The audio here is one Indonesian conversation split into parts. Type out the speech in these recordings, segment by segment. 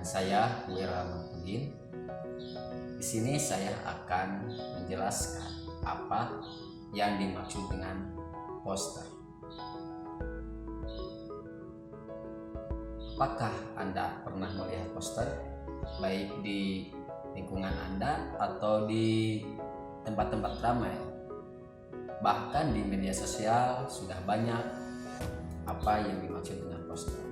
saya Wirahmanuddin. Di sini saya akan menjelaskan apa yang dimaksud dengan poster. Apakah Anda pernah melihat poster baik di lingkungan Anda atau di tempat-tempat ramai? Bahkan di media sosial sudah banyak apa yang dimaksud dengan poster.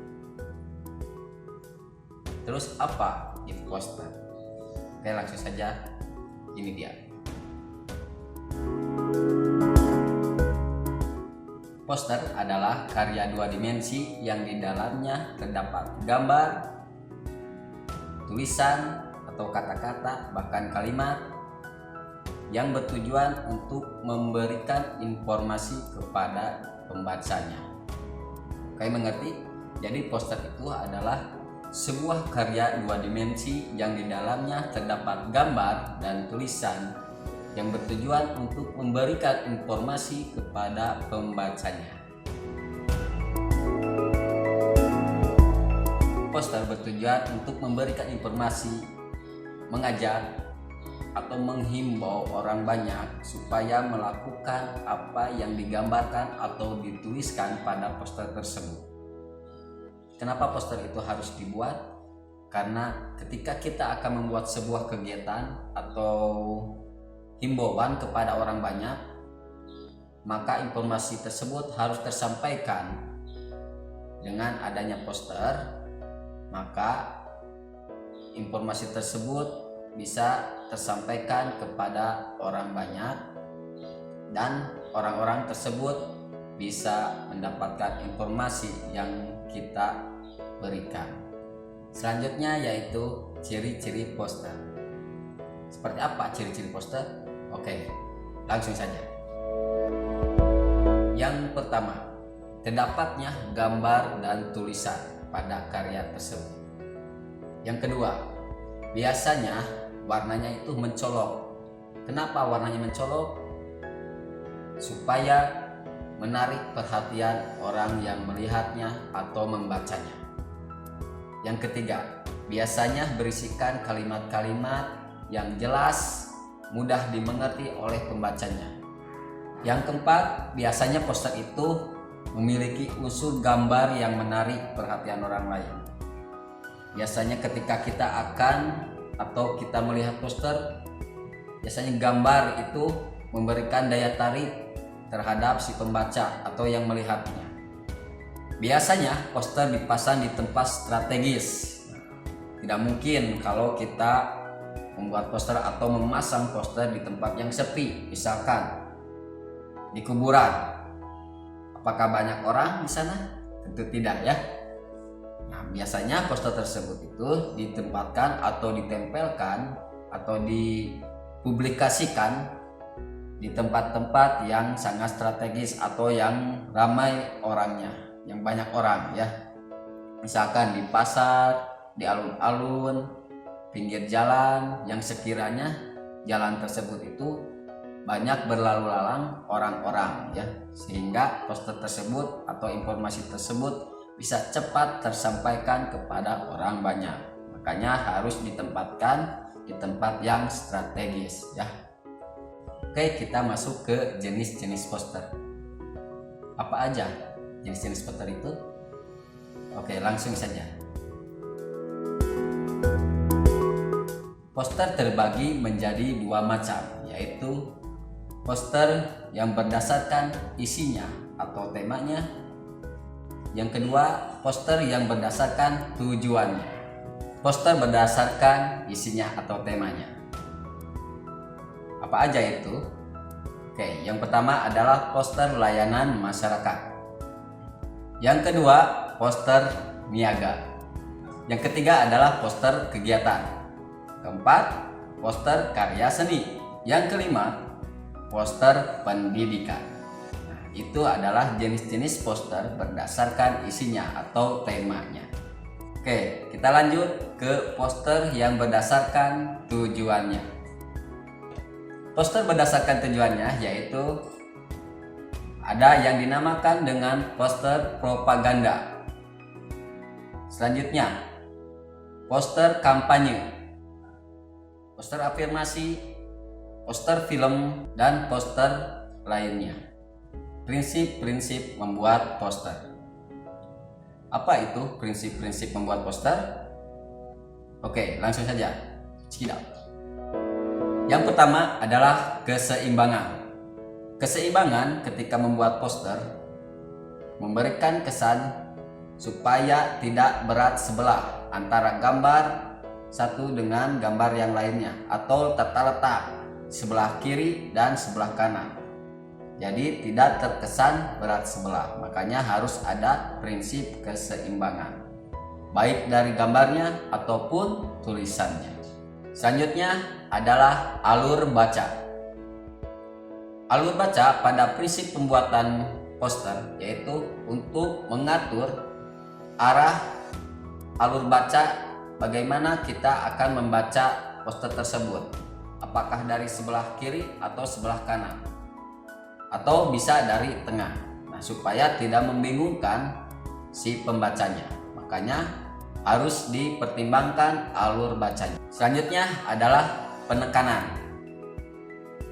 Terus apa itu poster? Oke, langsung saja, ini dia. Poster adalah karya dua dimensi yang di dalamnya terdapat gambar, tulisan atau kata-kata, bahkan kalimat yang bertujuan untuk memberikan informasi kepada pembacanya. Kalian mengerti? Jadi poster itu adalah sebuah karya dua dimensi yang di dalamnya terdapat gambar dan tulisan yang bertujuan untuk memberikan informasi kepada pembacanya. Poster bertujuan untuk memberikan informasi, mengajak, atau menghimbau orang banyak supaya melakukan apa yang digambarkan atau dituliskan pada poster tersebut. Kenapa poster itu harus dibuat? Karena ketika kita akan membuat sebuah kegiatan atau himbauan kepada orang banyak, maka informasi tersebut harus tersampaikan. Dengan adanya poster, maka informasi tersebut bisa tersampaikan kepada orang banyak dan orang-orang tersebut bisa mendapatkan informasi yang kita berikan. Selanjutnya yaitu ciri-ciri poster. Seperti apa ciri-ciri poster? Oke, langsung saja. Yang pertama, terdapatnya gambar dan tulisan pada karya tersebut. Yang kedua, biasanya warnanya itu mencolok. Kenapa warnanya mencolok? Supaya menarik perhatian orang yang melihatnya atau membacanya. Yang ketiga, biasanya berisikan kalimat-kalimat yang jelas, mudah dimengerti oleh pembacanya. Yang keempat, biasanya poster itu memiliki unsur gambar yang menarik perhatian orang lain. Biasanya ketika kita kita melihat poster, biasanya gambar itu memberikan daya tarik terhadap si pembaca atau yang melihatnya. Biasanya poster dipasang di tempat strategis. Tidak mungkin kalau kita membuat poster atau memasang poster di tempat yang sepi, misalkan di kuburan. Apakah banyak orang di sana? Tentu tidak ya. Nah, biasanya poster tersebut itu ditempatkan atau ditempelkan atau dipublikasikan di tempat-tempat yang sangat strategis atau yang ramai orangnya, yang banyak orang ya. Misalkan di pasar, di alun-alun, pinggir jalan yang sekiranya jalan tersebut itu banyak berlalu lalang orang-orang ya, sehingga poster tersebut atau informasi tersebut bisa cepat tersampaikan kepada orang banyak. Makanya harus ditempatkan di tempat yang strategis ya. Oke, kita masuk ke jenis-jenis poster. Apa aja jenis-jenis poster itu? Oke, langsung saja. Poster terbagi menjadi dua macam, yaitu poster yang berdasarkan isinya atau temanya. Yang kedua, poster yang berdasarkan tujuannya. Poster berdasarkan isinya atau temanya. Apa aja itu? Oke, yang pertama adalah poster layanan masyarakat. Yang kedua, poster niaga. Yang ketiga adalah poster kegiatan. Keempat, poster karya seni. Yang kelima, poster pendidikan. Nah, itu adalah jenis-jenis poster berdasarkan isinya atau temanya. Oke, kita lanjut ke poster yang berdasarkan tujuannya. Poster berdasarkan tujuannya yaitu ada yang dinamakan dengan poster propaganda. Selanjutnya, poster kampanye, poster afirmasi, poster film, dan poster lainnya. Prinsip-prinsip membuat poster. Apa itu prinsip-prinsip membuat poster? Oke, langsung saja. Check it out. Yang pertama adalah keseimbangan. Keseimbangan ketika membuat poster memberikan kesan supaya tidak berat sebelah antara gambar satu dengan gambar yang lainnya, atau tata letak sebelah kiri dan sebelah kanan. Jadi tidak terkesan berat sebelah. Makanya harus ada prinsip keseimbangan, baik dari gambarnya ataupun tulisannya. Selanjutnya adalah alur baca. Alur baca pada prinsip pembuatan poster yaitu untuk mengatur arah alur baca, bagaimana kita akan membaca poster tersebut, apakah dari sebelah kiri atau sebelah kanan, atau bisa dari tengah. Nah, supaya tidak membingungkan si pembacanya, makanya harus dipertimbangkan alur bacanya. Selanjutnya adalah penekanan.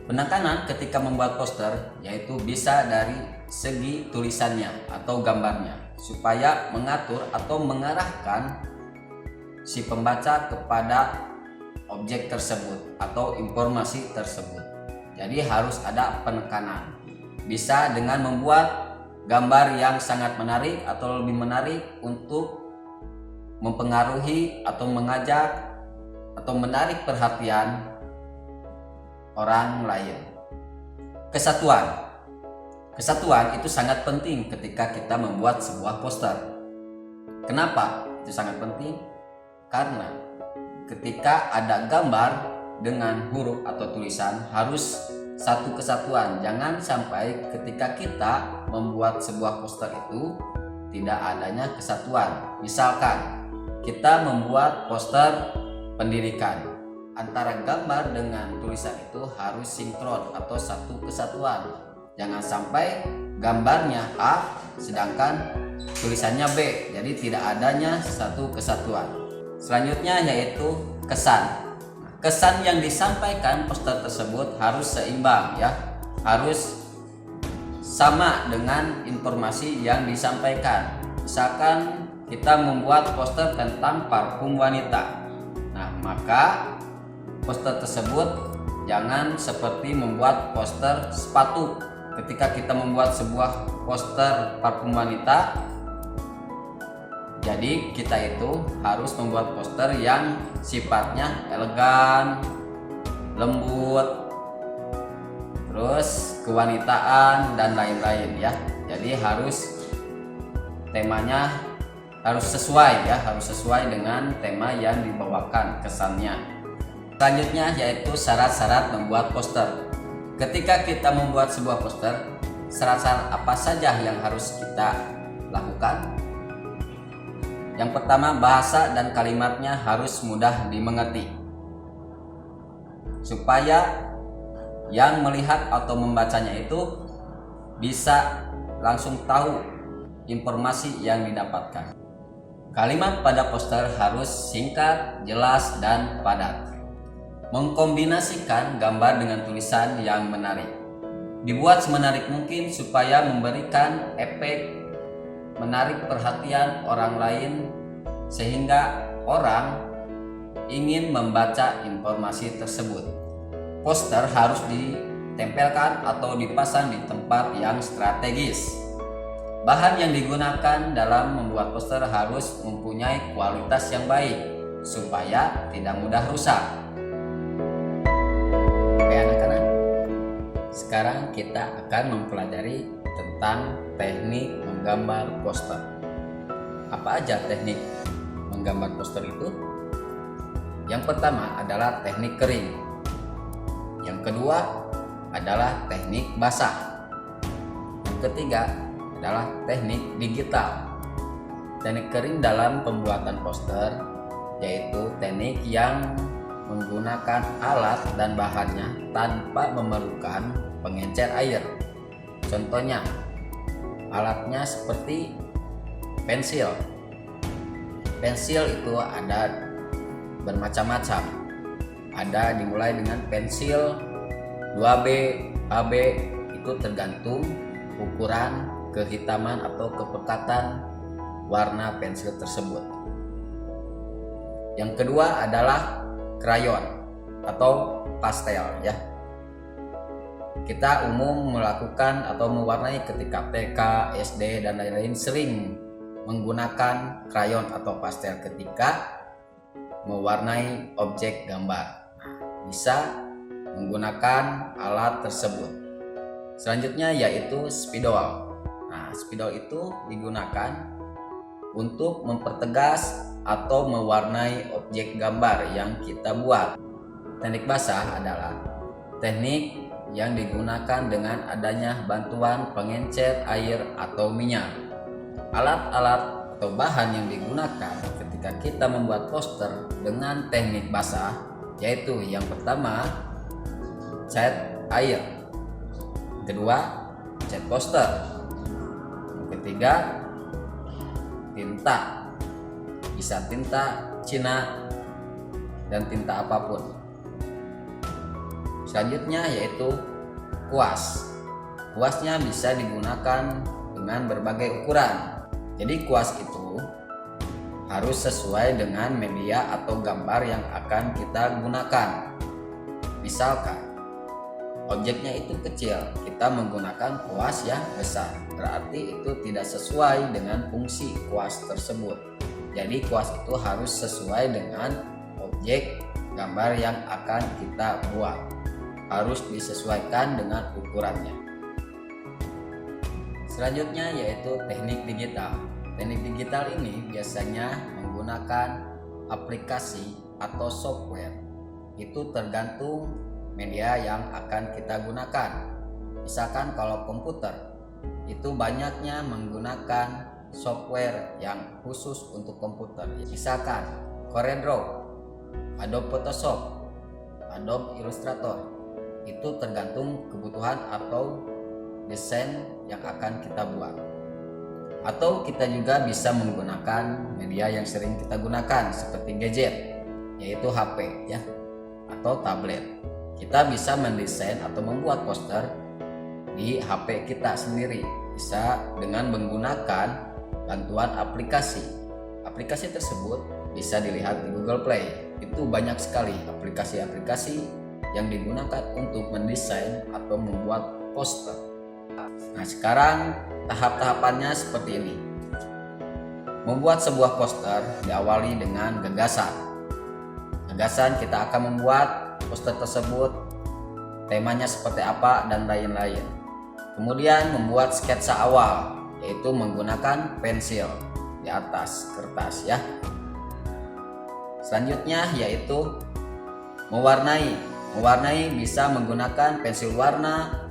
Penekanan ketika membuat poster yaitu bisa dari segi tulisannya atau gambarnya, supaya mengatur atau mengarahkan si pembaca kepada objek tersebut atau informasi tersebut. Jadi harus ada penekanan. Bisa dengan membuat gambar yang sangat menarik atau lebih menarik untuk mempengaruhi atau mengajak atau menarik perhatian orang lain. Kesatuan itu sangat penting ketika kita membuat sebuah poster. Kenapa itu sangat penting? Karena ketika ada gambar dengan huruf atau tulisan harus satu kesatuan. Jangan sampai ketika kita membuat sebuah poster itu tidak adanya kesatuan. Misalkan kita membuat poster pendidikan, antara gambar dengan tulisan itu harus sinkron atau satu kesatuan. Jangan sampai gambarnya A sedangkan tulisannya B, jadi tidak adanya satu kesatuan. Selanjutnya yaitu kesan. Kesan yang disampaikan poster tersebut harus seimbang ya, harus sama dengan informasi yang disampaikan. Misalkan kita membuat poster tentang parfum wanita, nah maka poster tersebut jangan seperti membuat poster sepatu. Ketika kita membuat sebuah poster parfum wanita, jadi kita itu harus membuat poster yang sifatnya elegan, lembut, terus kewanitaan dan lain-lain ya. Jadi harus temanya harus sesuai ya, harus sesuai dengan tema yang dibawakan kesannya. Selanjutnya yaitu syarat-syarat membuat poster. Ketika kita membuat sebuah poster, syarat-syarat apa saja yang harus kita lakukan? Yang pertama, bahasa dan kalimatnya harus mudah dimengerti, supaya yang melihat atau membacanya itu bisa langsung tahu informasi yang didapatkan. Kalimat pada poster harus singkat, jelas, dan padat. Mengkombinasikan gambar dengan tulisan yang menarik. Dibuat semenarik mungkin supaya memberikan efek menarik perhatian orang lain sehingga orang ingin membaca informasi tersebut. Poster harus ditempelkan atau dipasang di tempat yang strategis. Bahan yang digunakan dalam membuat poster harus mempunyai kualitas yang baik supaya tidak mudah rusak. Oke anak-anak, sekarang kita akan mempelajari tentang teknik menggambar poster. Apa aja teknik menggambar poster itu? Yang pertama adalah teknik kering. Yang kedua adalah teknik basah. Yang ketiga adalah teknik digital. Teknik kering dalam pembuatan poster yaitu teknik yang menggunakan alat dan bahannya tanpa memerlukan pengencer air. Contohnya, alatnya seperti pensil. Pensil itu ada bermacam-macam. Ada dimulai dengan pensil 2B, AB, itu tergantung ukuran, kehitaman atau kepekatan warna pensil tersebut. Yang kedua adalah krayon atau pastel ya. Kita umum melakukan atau mewarnai ketika TK, SD dan lain-lain sering menggunakan krayon atau pastel ketika mewarnai objek gambar. Bisa menggunakan alat tersebut. Selanjutnya yaitu spidol. Nah, spidol itu digunakan untuk mempertegas atau mewarnai objek gambar yang kita buat. Teknik basah adalah teknik yang digunakan dengan adanya bantuan pengencer air atau minyak. Alat-alat atau bahan yang digunakan ketika kita membuat poster dengan teknik basah yaitu yang pertama cat air, kedua cat poster, ketiga tinta, bisa tinta Cina dan tinta apapun. Selanjutnya yaitu kuas. Kuasnya bisa digunakan dengan berbagai ukuran. Jadi kuas itu harus sesuai dengan media atau gambar yang akan kita gunakan. Misalkan objeknya itu kecil, kita menggunakan kuas yang besar, berarti itu tidak sesuai dengan fungsi kuas tersebut. Jadi kuas itu harus sesuai dengan objek gambar yang akan kita buat, harus disesuaikan dengan ukurannya. Selanjutnya yaitu teknik digital. Teknik digital ini biasanya menggunakan aplikasi atau software. Itu tergantung media yang akan kita gunakan. Misalkan kalau komputer itu banyaknya menggunakan software yang khusus untuk komputer. Misalkan CorelDRAW, Adobe Photoshop, Adobe Illustrator. Itu tergantung kebutuhan atau desain yang akan kita buat. Atau kita juga bisa menggunakan media yang sering kita gunakan seperti gadget, yaitu HP ya, atau tablet. Kita bisa mendesain atau membuat poster di HP kita sendiri, bisa dengan menggunakan bantuan aplikasi. Aplikasi tersebut bisa dilihat di Google Play. Itu banyak sekali aplikasi-aplikasi yang digunakan untuk mendesain atau membuat poster. Nah, sekarang tahap-tahapannya seperti ini. Membuat sebuah poster diawali dengan gagasan. Gagasan kita akan membuat poster tersebut, temanya seperti apa dan lain-lain. Kemudian membuat sketsa awal, yaitu menggunakan pensil di atas kertas ya. Selanjutnya yaitu mewarnai. Mewarnai bisa menggunakan pensil warna,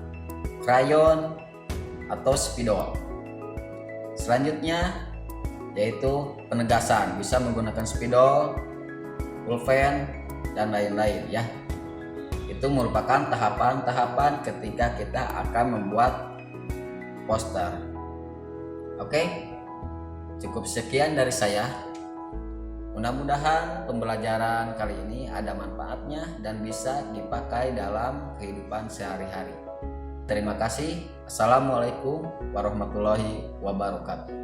krayon, atau spidol. Selanjutnya yaitu penegasan, bisa menggunakan spidol, pulpen, dan lain-lain ya. Itu merupakan tahapan-tahapan ketika kita akan membuat poster. Oke, cukup sekian dari saya. Mudah-mudahan pembelajaran kali ini ada manfaatnya dan bisa dipakai dalam kehidupan sehari-hari. Terima kasih. Assalamualaikum warahmatullahi wabarakatuh.